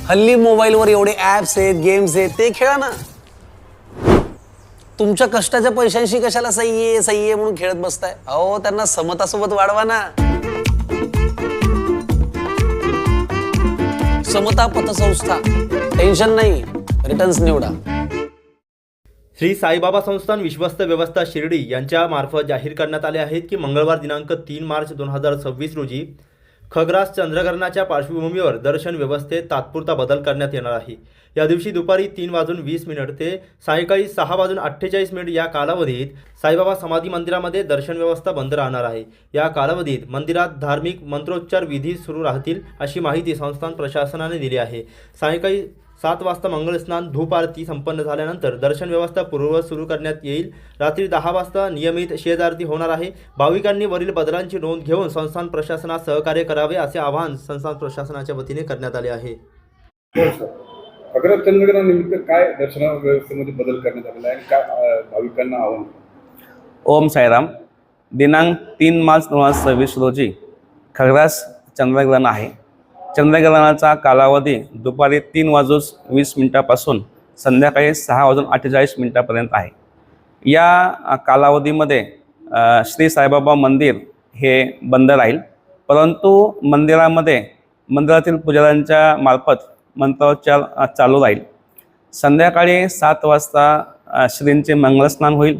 हल्ली मोबाईलवर एवढे ऍप्स आहेत, गेम्स आहेत, ते खेळा ना. तुमच्या कष्टाच्या पैशांशी कशाला सही आहे म्हणून खेळत बसताय? अहो, त्यांना समतासोबत वाढवा ना. समता पतसंस्था, टेन्शन नाही, रिटर्न्स निवडा. श्री साईबाबा संस्थान विश्वस्त व्यवस्था शिर्डी यांच्या मार्फत जाहीर करण्यात आले आहेत की मंगळवार दिनांक 3 मार्च 2026 रोजी खग्रास चंद्रग्रहणाच्या पार्श्वभूमीवर दर्शन व्यवस्थेत तात्पुरता बदल करण्यात येणार आहे. या दिवशी दुपारी 3:20 ते सायंकाळी 6:48 या कालावधीत साईबाबा समाधी मंदिरामध्ये दर्शन व्यवस्था बंद राहणार आहे. या कालावधीत मंदिरात धार्मिक मंत्रोच्चार विधी सुरू राहतील अशी माहिती संस्थान प्रशासनाने दिली आहे. सायंकाळी 7 वाजता मंगलस्नान धूप आरती संपन्न झाल्यानंतर दर्शन व्यवस्था पूर्ववत सुरू करण्यात येईल. रात्री 10 वाजता नियमित शेज आरती होणार आहे. भाविकांनी वरील बदलांची नोंद घेऊन संस्थान प्रशासनास सहकार्य करावे असे आवाहन संस्थान प्रशासनाच्या वतीने करण्यात आले आहे. खग्रास चंद्रग्रहणानिमित्त काय दर्शन व्यवस्थेमध्ये बदल करण्यात आलेला आहे, काय भाविकांना आव्हान? ओम साईराम. दिनांक 3 मार्च 2026 रोजी खग्रास चंद्रग्रहण आहे. चंद्रग्रहणाचा कालावधी दुपारी 3:20 पासून संध्याकाळी 6:48 आहे. या कालावधीमध्ये श्री साईबाबा मंदिर हे बंद राहील, परंतु मंदिरातील पुजाऱ्यांच्या मार्फत मंत्रोच्चार चालू राहील. संध्याकाळी 7 वाजता श्रींचे मंगलस्नान होईल,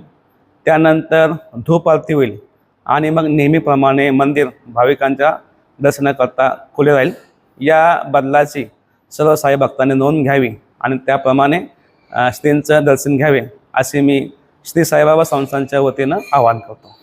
त्यानंतर धूप आरती होईल आणि मग नेहमीप्रमाणे मंदिर भाविकांच्या दर्शनाकरता खुले राहील. या बदलाची सर्व साई भक्तांनी नोंद घ्यावी आणि त्याप्रमाणे श्रींचं दर्शन घ्यावे असे मी श्री साईबाबा संस्थानच्या वतीनं आवाहन करतो.